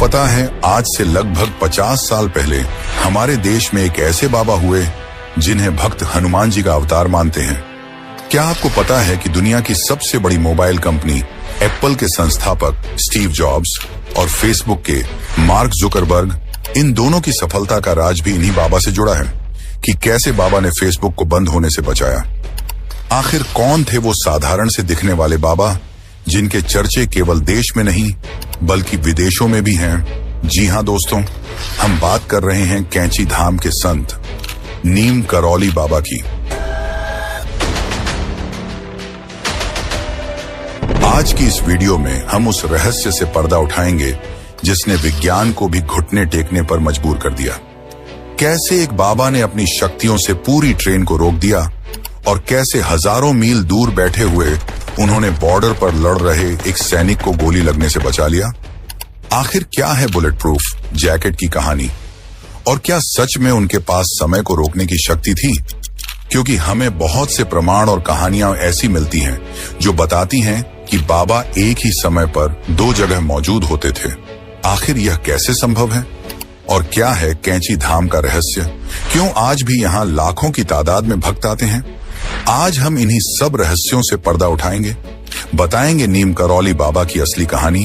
पता है आज से लगभग 50 साल पहले हमारे देश में एक ऐसे बाबा हुए जिन्हें भक्त हनुमान जी का अवतार मानते हैं। क्या आपको पता है कि दुनिया की सबसे बड़ी मोबाइल कंपनी एप्पल के संस्थापक स्टीव जॉब्स और फेसबुक के मार्क जुकरबर्ग, इन दोनों की सफलता का राज भी इन्हीं बाबा से जुड़ा है कि कैसे बाबा ने फेसबुक को बंद होने से बचाया। आखिर कौन थे वो साधारण से दिखने वाले बाबा जिनके चर्चे केवल देश में नहीं बल्कि विदेशों में भी हैं? जी हां दोस्तों, हम बात कर रहे हैं कैंची धाम के संत नीम करौली बाबा की। आज की इस वीडियो में हम उस रहस्य से पर्दा उठाएंगे जिसने विज्ञान को भी घुटने टेकने पर मजबूर कर दिया। कैसे एक बाबा ने अपनी शक्तियों से पूरी ट्रेन को रोक दिया और कैसे हजारों मील दूर बैठे हुए उन्होंने बॉर्डर पर लड़ रहे एक सैनिक को गोली लगने से बचा लिया। आखिर क्या है बुलेट प्रूफ जैकेट की कहानी, और क्या सच में उनके पास समय को रोकने की शक्ति थी? क्योंकि हमें बहुत से प्रमाण और कहानियां ऐसी मिलती हैं जो बताती हैं कि बाबा एक ही समय पर दो जगह मौजूद होते थे। आखिर यह कैसे संभव है? और क्या है कैंची धाम का रहस्य? क्यों आज भी यहाँ लाखों की तादाद में भक्त आते हैं? आज हम इन्हीं सब रहस्यों से पर्दा उठाएंगे, बताएंगे नीम करौली बाबा की असली कहानी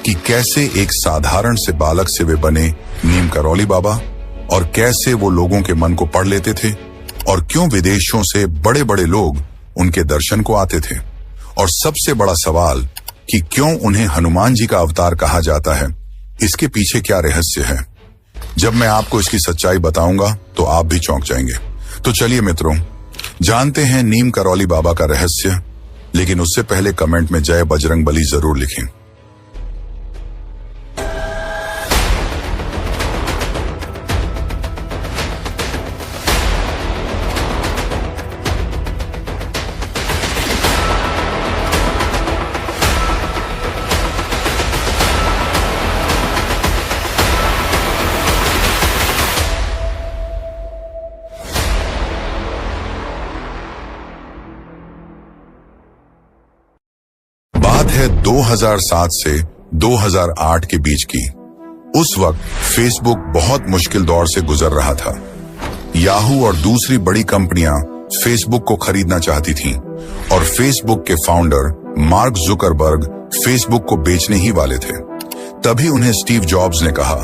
कि कैसे एक साधारण से बालक से वे बने नीम करौली बाबा, और कैसे वो लोगों के मन को पढ़ लेते थे, और क्यों विदेशों से बड़े बड़े लोग उनके दर्शन को आते थे, और सबसे बड़ा सवाल कि क्यों उन्हें हनुमान जी का अवतार कहा जाता है, इसके पीछे क्या रहस्य है। जब मैं आपको इसकी सच्चाई बताऊंगा तो आप भी चौंक जाएंगे। तो चलिए मित्रों, जानते हैं नीम करौली बाबा का रहस्य, लेकिन उससे पहले कमेंट में जय बजरंगबली जरूर लिखें। बात है 2007 से 2008 के बीच की। उस वक्त फेसबुक बहुत मुश्किल दौर से गुजर रहा था। याहू और दूसरी बड़ी कंपनियां फेसबुक को खरीदना चाहती थीं, और फेसबुक के फाउंडर मार्क जुकरबर्ग फेसबुक को बेचने ही वाले थे। तभी उन्हें स्टीव जॉब्स ने कहा,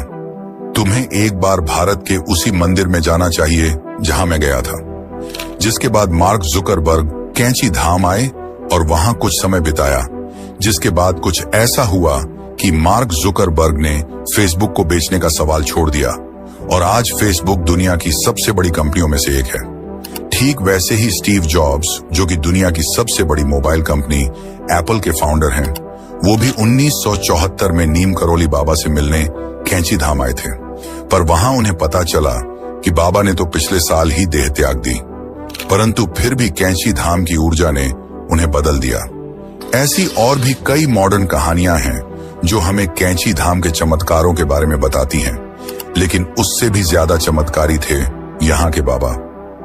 तुम्हें एक बार भारत के उसी मंदिर में जाना चाहिए जहां मैं गया था। जिसके बाद मार्क जुकरबर्ग कैंची धाम आए और वहां कुछ समय बिताया, जिसके बाद कुछ ऐसा हुआ कि मार्क जुकरबर्ग ने फेसबुक को बेचने का सवाल छोड़ दिया, और आज फेसबुक दुनिया की सबसे बड़ी कंपनियों में से एक है। ठीक वैसे ही स्टीव जॉब्स, जो कि दुनिया की सबसे बड़ी मोबाइल कंपनी एप्पल के फाउंडर हैं, वो भी 1974 में नीम करौली बाबा से मिलने कैंची धाम आए थे। पर वहां उन्हें पता चला कि बाबा ने तो पिछले साल ही देह त्याग दी, परंतु फिर भी कैंची धाम की ऊर्जा ने उन्हें बदल दिया। ऐसी और भी कई मॉडर्न कहानियां हैं जो हमें कैंची धाम के चमत्कारों के बारे में बताती हैं, लेकिन उससे भी ज्यादा चमत्कारी थे यहाँ के बाबा,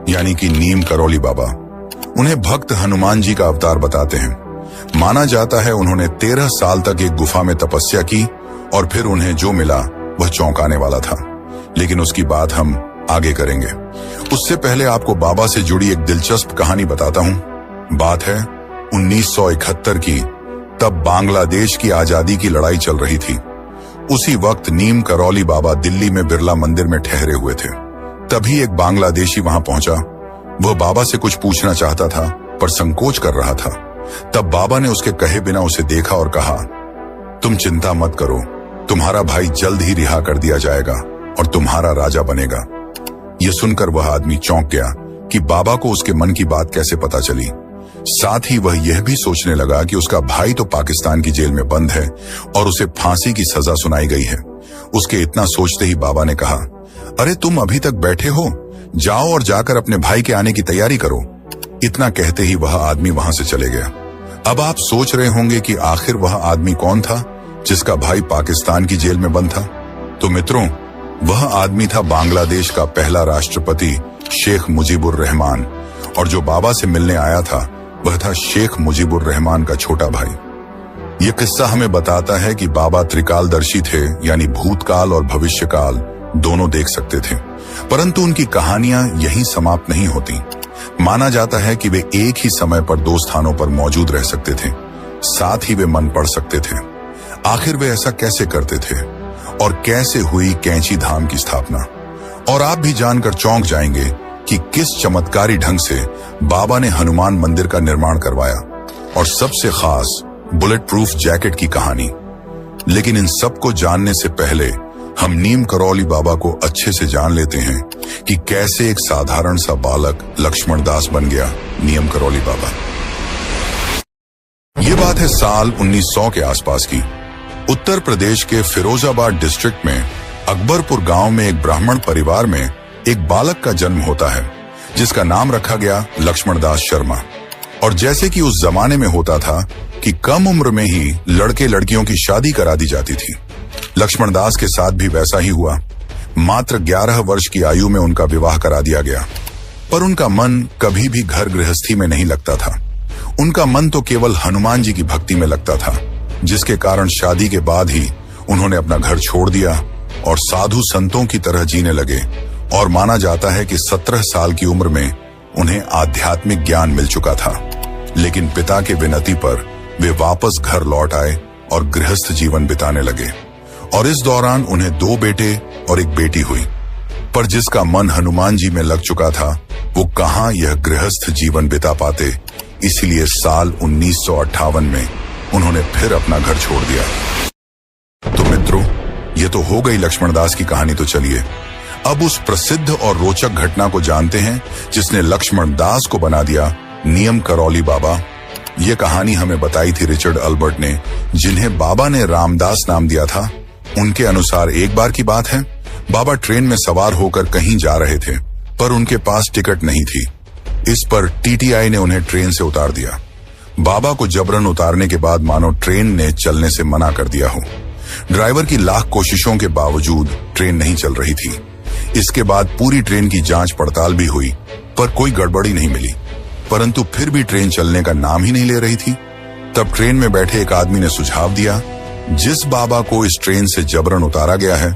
यानी कि नीम करौली बाबा। उन्हें भक्त हनुमान जी का अवतार बताते हैं। माना जाता है उन्होंने 13 साल तक एक गुफा में तपस्या की, और फिर उन्हें जो मिला वह चौंकाने वाला था, लेकिन उसकी बात हम आगे करेंगे। उससे पहले आपको बाबा से जुड़ी एक दिलचस्प कहानी बताता हूँ। बात है 1971 की। तब बांग्लादेश की आजादी की लड़ाई चल रही थी। उसी वक्त नीम करौली बाबा दिल्ली में बिरला मंदिर में ठहरे हुए थे। तभी एक बांग्लादेशी वहां पहुंचा। वह बाबा से कुछ पूछना चाहता था, पर संकोच कर रहा था। तब बाबा ने उसके कहे बिना उसे देखा और कहा, तुम चिंता मत करो, तुम्हारा भाई जल्द ही रिहा कर दिया जाएगा और तुम्हारा राजा बनेगा। यह सुनकर वह आदमी चौंक गया कि बाबा को उसके मन की बात कैसे पता चली। साथ ही वह यह भी सोचने लगा कि उसका भाई तो पाकिस्तान की जेल में बंद है और उसे फांसी की सजा सुनाई गई है। उसके इतना सोचते ही बाबा ने कहा, अरे तुम अभी तक बैठे हो, जाओ और जाकर अपने भाई के आने की तैयारी करो। इतना कहते ही वह आदमी वहां से चले गया। अब आप सोच रहे होंगे कि आखिर वह आदमी कौन था जिसका भाई पाकिस्तान की जेल में बंद था? तो मित्रों, वह आदमी था बांग्लादेश का पहला राष्ट्रपति शेख मुजीबुर रहमान, और जो बाबा से मिलने आया था वह था शेख मुजीबुर रहमान का छोटा भाई। ये किस्सा हमें बताता है कि बाबा त्रिकालदर्शी थे, यानी भूतकाल और भविष्यकाल दोनों देख सकते थे। परंतु उनकी कहानियां यहीं समाप्त नहीं होती। माना जाता है कि वे एक ही समय पर दो स्थानों पर मौजूद रह सकते थे, साथ ही वे मन पढ़ सकते थे। आखिर वे ऐसा कैसे करते थे और कैसे हुई कैंची धाम की स्थापना? और आप भी जानकर चौंक जाएंगे कि किस चमत्कारी ढंग से बाबा ने हनुमान मंदिर का निर्माण करवाया, और सबसे खास बुलेट प्रूफ जैकेट की कहानी। लेकिन इन सब को जानने से पहले हम नीम करौली बाबा को अच्छे से जान लेते हैं कि कैसे एक साधारण सा बालक लक्ष्मण दास बन गया नीम करौली बाबा। ये बात है साल 1900 के आसपास की। उत्तर प्रदेश के फिरोजाबाद डिस्ट्रिक्ट में अकबरपुर गांव में एक ब्राह्मण परिवार में एक बालक का जन्म होता है, जिसका नाम रखा गया लक्ष्मण दास शर्मा। और जैसे कि उस जमाने में होता था कि कम उम्र में ही लड़के लड़कियों की शादी करा दी जाती थी, लक्ष्मण दास के साथ भी वैसा ही हुआ। मात्र 11 वर्ष की आयु में उनका विवाह करा दिया गया। पर उनका मन कभी भी घर गृहस्थी में नहीं लगता था। उनका मन तो केवल हनुमान जी की भक्ति में लगता था, जिसके कारण शादी के बाद ही उन्होंने अपना घर छोड़ दिया और साधु संतों की तरह जीने लगे। और माना जाता है कि 17 साल की उम्र में उन्हें आध्यात्मिक ज्ञान मिल चुका था। लेकिन पिता के विनती पर वे वापस घर लौट आए और गृहस्थ जीवन बिताने लगे। और इस दौरान उन्हें 2 बेटे और एक बेटी हुई। पर जिसका मन हनुमान जी में लग चुका था, वो कहां यह गृहस्थ जीवन बिता पाते। इसलिए साल 1958 में उन्होंने फिर अपना घर छोड़ दिया। तो मित्रों, ये तो हो गई लक्ष्मण दास की कहानी। तो चलिए अब उस प्रसिद्ध और रोचक घटना को जानते हैं जिसने लक्ष्मण दास को बना दिया नीम करौली बाबा। ये कहानी हमें बताई थी रिचर्ड अल्बर्ट ने, जिन्हें बाबा ने रामदास नाम दिया था। उनके अनुसार एक बार की बात है, बाबा ट्रेन में सवार होकर कहीं जा रहे थे, पर उनके पास टिकट नहीं थी। इस पर टीटीआई ने उन्हें ट्रेन से उतार दिया। बाबा को जबरन उतारने के बाद मानो ट्रेन ने चलने से मना कर दिया हो। ड्राइवर की लाख कोशिशों के बावजूद ट्रेन नहीं चल रही थी। इसके बाद पूरी ट्रेन की जांच पड़ताल भी हुई, पर कोई गड़बड़ी नहीं मिली। परंतु फिर भी ट्रेन चलने का नाम ही नहीं ले रही थी। तब ट्रेन में बैठे एक आदमी ने सुझाव दिया, जिस बाबा को इस ट्रेन से जबरन उतारा गया है,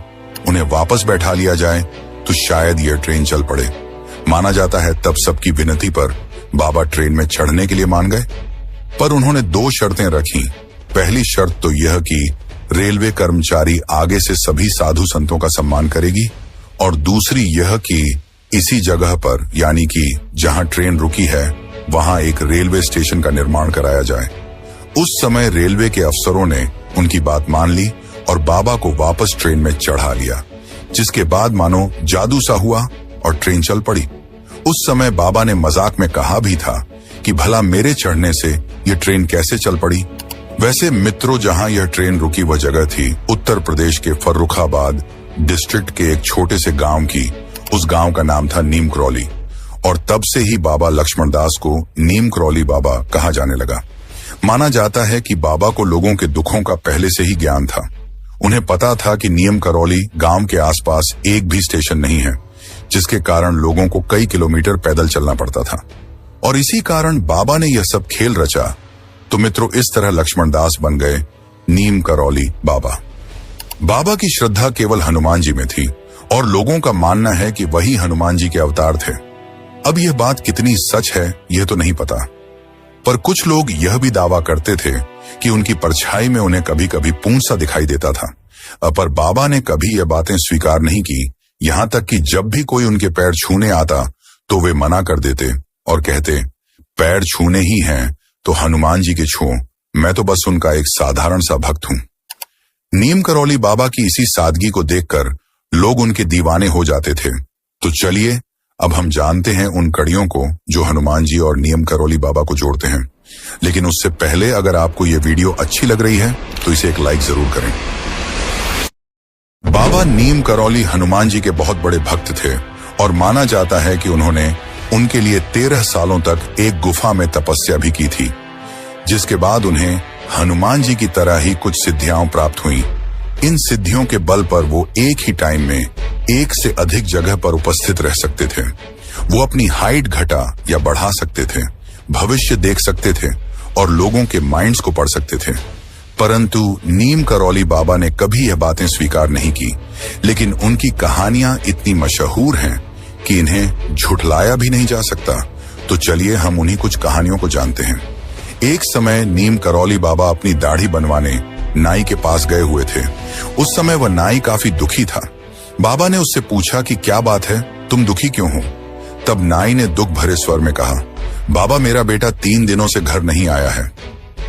उन्हें वापस बैठा लिया जाए तो शायद यह ट्रेन चल पड़े। माना जाता है तब सबकी विनती पर बाबा ट्रेन में चढ़ने के लिए मान गए। पर उन्होंने 2 शर्तें रखी। पहली शर्त तो यह कि रेलवे कर्मचारी आगे से सभी साधु संतों का सम्मान करेगी, और दूसरी यह कि इसी जगह पर, यानी कि जहां ट्रेन रुकी है, वहां एक रेलवे स्टेशन का निर्माण कराया जाए। उस समय रेलवे के अफसरों ने उनकी बात मान ली और बाबा को वापस ट्रेन में चढ़ा लिया, जिसके बाद मानो जादू सा हुआ और ट्रेन चल पड़ी। उस समय बाबा ने मजाक में कहा भी था कि भला मेरे चढ़ने से यह ट्रेन कैसे चल पड़ी। वैसे मित्रों, जहां यह ट्रेन रुकी वह जगह थी उत्तर प्रदेश के फर्रुखाबाद डिस्ट्रिक्ट के एक छोटे से गांव की। उस गांव का नाम था नीम करौली, और तब से ही बाबा लक्ष्मण दास को नीम करौली बाबा कहा जाने लगा। माना जाता है कि बाबा को लोगों के दुखों का पहले से ही ज्ञान था। उन्हें पता था कि नीम करौली गांव के आसपास एक भी स्टेशन नहीं है, जिसके कारण लोगों को कई किलोमीटर पैदल चलना पड़ता था। और इसी कारण बाबा ने यह सब खेल रचा। तो मित्रों, इस तरह लक्ष्मण दास बन गए नीम करौली बाबा। बाबा की श्रद्धा केवल हनुमान जी में थी, और लोगों का मानना है कि वही हनुमान जी के अवतार थे। अब यह बात कितनी सच है यह तो नहीं पता, पर कुछ लोग यह भी दावा करते थे कि उनकी परछाई में उन्हें कभी कभी पूंछ सा दिखाई देता था। पर बाबा ने कभी यह बातें स्वीकार नहीं की। यहां तक कि जब भी कोई उनके पैर छूने आता तो वे मना कर देते और कहते, पैर छूने ही हैं तो हनुमान जी के छुओ, मैं तो बस उनका एक साधारण सा भक्त हूं। नीम करौली बाबा की इसी सादगी को देखकर लोग उनके दीवाने हो जाते थे। तो चलिए अब हम जानते हैं उन कड़ियों को जो हनुमान जी और नीम करौली बाबा को जोड़ते हैं। लेकिन उससे पहले अगर आपको यह वीडियो अच्छी लग रही है तो इसे एक लाइक जरूर करें। बाबा नीम करौली हनुमान जी के बहुत बड़े भक्त थे, और माना जाता है कि उन्होंने उनके लिए 13 सालों तक एक गुफा में तपस्या भी की थी, जिसके बाद उन्हें हनुमान जी की तरह ही कुछ सिद्धियां प्राप्त हुई। इन सिद्धियों के बल पर वो एक ही टाइम में एक से अधिक जगह पर उपस्थित रह सकते थे। वो अपनी हाइट घटा या बढ़ा सकते थे, भविष्य देख सकते थे और लोगों के माइंड्स को पढ़ सकते थे। परंतु नीम करौली बाबा ने कभी यह बातें स्वीकार नहीं की। लेकिन उनकी कहानियां इतनी मशहूर हैं कि इन्हें झुठलाया भी नहीं जा सकता। तो चलिए हम उन्हीं कुछ कहानियों को जानते हैं। एक समय नीम करौली बाबा अपनी दाढ़ी बनवाने नाई के पास गए हुए थे। उस समय वह नाई काफी दुखी था। बाबा ने उससे पूछा कि क्या बात है, तुम दुखी क्यों हो? तब नाई ने दुख भरे स्वर में कहा, बाबा मेरा बेटा 3 दिनों से घर नहीं आया है।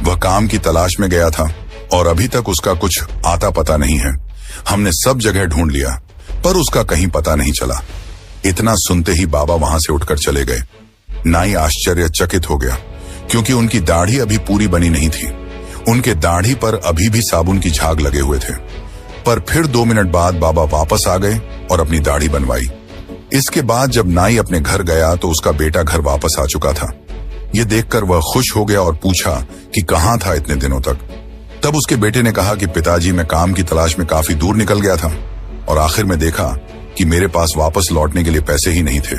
वह काम की तलाश में गया था और अभी तक उसका कुछ आता पता नहीं है। हमने सब जगह ढूंढ लिया पर उसका कहीं पता नहीं चला। इतना सुनते ही बाबा वहां से उठकर चले गए। नाई आश्चर्यचकित हो गया क्योंकि उनकी दाढ़ी अभी पूरी बनी नहीं थी। उनके दाढ़ी पर अभी भी साबुन की झाग लगे हुए थे। पर फिर 2 मिनट बाद बाबा वापस आ गए और अपनी दाढ़ी बनवाई। इसके बाद जब नाई अपने घर गया तो उसका बेटा घर वापस आ चुका था। ये देखकर वह खुश हो गया और पूछा कि कहाँ था इतने दिनों तक। तब उसके बेटे ने कहा कि पिताजी मैं काम की तलाश में काफी दूर निकल गया था और आखिर में देखा कि मेरे पास वापस लौटने के लिए पैसे ही नहीं थे।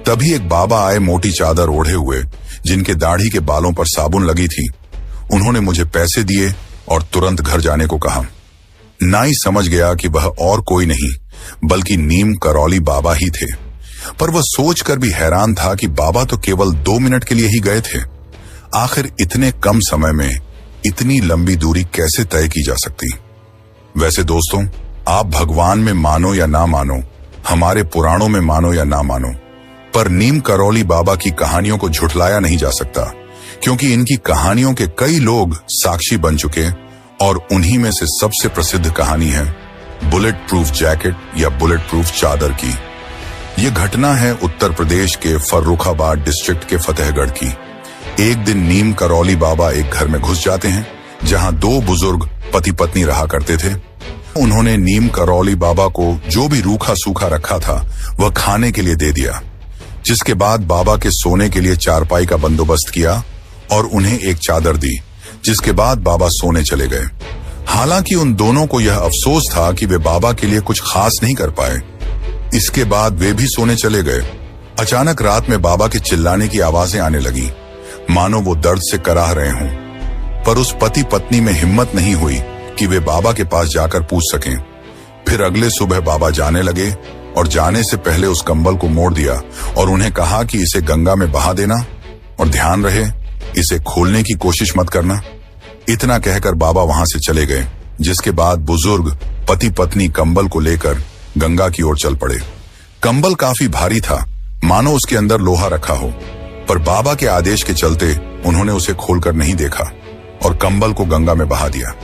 तभी एक बाबा आए मोटी चादर ओढ़े हुए, जिनके दाढ़ी के बालों पर साबुन लगी थी। उन्होंने मुझे पैसे दिए और तुरंत घर जाने को कहा। नाई समझ गया कि वह और कोई नहीं बल्कि नीम करौली बाबा ही थे। पर वह सोचकर भी हैरान था कि बाबा तो केवल 2 मिनट के लिए ही गए थे। आखिर इतने कम समय में इतनी लंबी दूरी कैसे तय की जा सकती? वैसे दोस्तों, आप भगवान में मानो या ना मानो, हमारे पुराणों में मानो या ना मानो, पर नीम करौली बाबा की कहानियों को झुठलाया नहीं जा सकता, क्योंकि इनकी कहानियों के कई लोग साक्षी बन चुके। और उन्हीं में से सबसे प्रसिद्ध कहानी है बुलेट प्रूफ जैकेट या बुलेट प्रूफ चादर की। यह घटना है उत्तर प्रदेश के फर्रुखाबाद डिस्ट्रिक्ट के फतेहगढ़ की। एक दिन नीम करौली बाबा एक घर में घुस जाते हैं जहां 2 बुजुर्ग पति पत्नी रहा करते थे। उन्होंने नीम करौली बाबा को जो भी रूखा सूखा रखा था वह खाने के लिए दे दिया, जिसके बाद बाबा के सोने के लिए चारपाई का बंदोबस्त किया और उन्हें एक चादर दी, जिसके बाद बाबा सोने चले गए। हालांकि उन दोनों को यह अफसोस था कि वे बाबा के लिए कुछ खास नहीं कर पाए। इसके बाद वे भी सोने चले गए। अचानक रात में बाबा के चिल्लाने की आवाजें आने लगी, मानो वो दर्द से कराह रहे हों। पर उस पति पत्नी में हिम्मत नहीं हुई कि वे बाबा के पास जाकर पूछ सकें। फिर अगले सुबह बाबा जाने लगे और जाने से पहले उस कंबल को मोड़ दिया और उन्हें कहा कि इसे गंगा में बहा देना और ध्यान रहे इसे खोलने की कोशिश मत करना। इतना कहकर बाबा वहां से चले गए, जिसके बाद बुजुर्ग पति पत्नी कंबल को लेकर गंगा की ओर चल पड़े। कंबल काफी भारी था, मानो उसके अंदर लोहा रखा हो, पर बाबा के आदेश के चलते उन्होंने उसे खोलकर नहीं देखा और कंबल को गंगा में बहा दिया।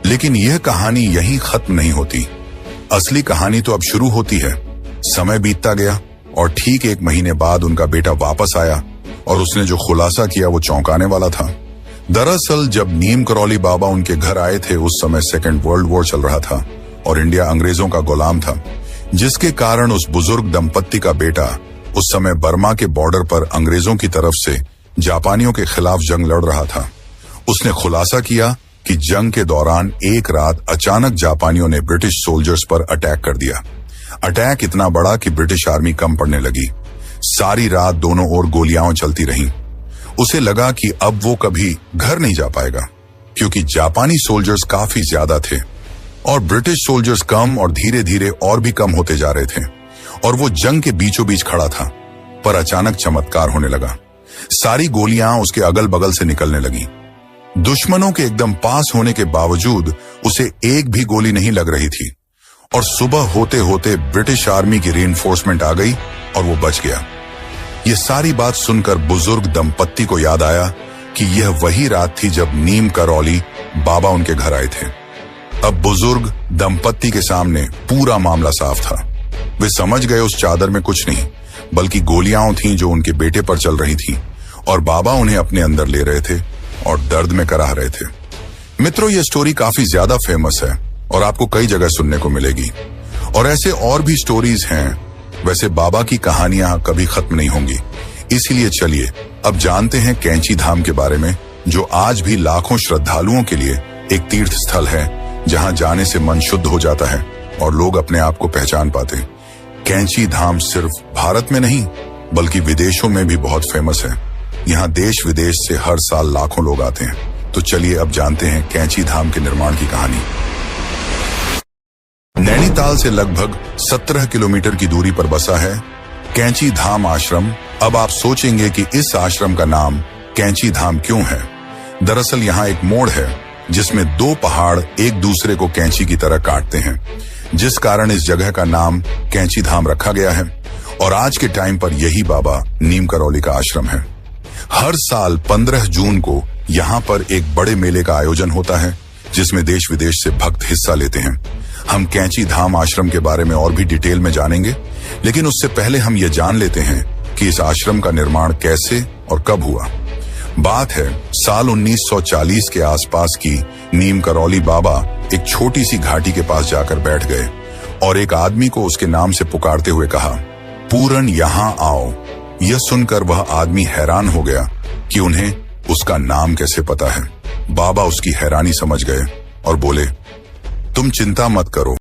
लेकिन यह कहानी यहीं खत्म नहीं होती। असली कहानी तो अब शुरू होती है। समय बीतता गया और ठीक 1 महीने बाद उनका बेटा वापस आया और उसने जो खुलासा किया वो चौंकाने वाला था। दरअसल जब नीम करौली बाबा उनके घर आए थे उस समय 2nd वर्ल्ड वॉर चल रहा था और इंडिया अंग्रेजों का गुलाम था, जिसके कारण उस बुजुर्ग दंपत्ति का बेटा उस समय बर्मा के बॉर्डर पर अंग्रेजों की तरफ से जापानियों के खिलाफ जंग लड़ रहा था। उसने खुलासा किया कि जंग के दौरान एक रात अचानक जापानियों ने ब्रिटिश सोल्जर्स पर अटैक कर दिया। अटैक इतना बड़ा कि ब्रिटिश आर्मी कम पड़ने लगी। सारी रात दोनों ओर गोलियां चलती रहीं। उसे लगा कि अब वो कभी घर नहीं जा पाएगा, क्योंकि जापानी सोल्जर्स काफी ज्यादा थे और ब्रिटिश सोल्जर्स कम और धीरे धीरे और भी कम होते जा रहे थे और वो जंग के बीचों बीच खड़ा था। पर अचानक चमत्कार होने लगा। सारी गोलियां उसके अगल बगल से निकलने लगी। दुश्मनों के एकदम पास होने के बावजूद उसे एक भी गोली नहीं लग रही थी और सुबह होते होते ब्रिटिश आर्मी की रीइंफोर्समेंट आ गई और वो बच गया। ये सारी बात सुनकर बुजुर्ग दंपत्ति को याद आया कि यह वही रात थी जब नीम करौली बाबा उनके घर आए थे। अब बुजुर्ग दंपत्ति के सामने पूरा मामला साफ था। वे समझ गए उस चादर में कुछ नहीं बल्कि गोलियां थीं जो उनके बेटे पर चल रही थीं और बाबा उन्हें अपने अंदर ले रहे थे और दर्द में कराह रहे थे। मित्रों, यह स्टोरी काफी ज्यादा फेमस है और आपको कई जगह सुनने को मिलेगी और ऐसे और भी स्टोरीज हैं। वैसे बाबा की कहानियां कभी खत्म नहीं होंगी। इसीलिए चलिए अब जानते हैं कैंची धाम के बारे में, जो आज भी लाखों श्रद्धालुओं के लिए एक तीर्थ स्थल है जहां जाने से मन शुद्ध हो जाता है और लोग अपने आप को पहचान पाते हैं। कैंची धाम सिर्फ भारत में नहीं बल्कि विदेशों में भी बहुत फेमस है। यहाँ देश विदेश से हर साल लाखों लोग आते हैं। तो चलिए अब जानते हैं कैंची धाम के निर्माण की कहानी। नैनीताल से लगभग 17 किलोमीटर की दूरी पर बसा है कैंची धाम आश्रम। अब आप सोचेंगे कि इस आश्रम का नाम कैंची धाम क्यों है। दरअसल यहाँ एक मोड़ है जिसमें दो पहाड़ एक दूसरे को कैंची की तरह काटते हैं, जिस कारण इस जगह का नाम कैंची धाम रखा गया है। और आज के टाइम पर यही बाबा नीम करौली का आश्रम है। हर साल 15 जून को यहाँ पर एक बड़े मेले का आयोजन होता है जिसमें देश विदेश से भक्त हिस्सा लेते हैं। हम कैंची धाम आश्रम के बारे में और भी डिटेल में जानेंगे, लेकिन उससे पहले हम ये जान लेते हैं कि इस आश्रम का निर्माण कैसे और कब हुआ। बात है साल 1940 के आसपास की। नीम करौली बाबा एक छोटी सी घाटी के पास जाकर बैठ गए और एक आदमी को उसके नाम से पुकारते हुए कहा, पूरन यहाँ आओ। यह सुनकर वह आदमी हैरान हो गया कि उन्हें उसका नाम कैसे पता है। बाबा उसकी हैरानी समझ गए और बोले, तुम चिंता मत करो,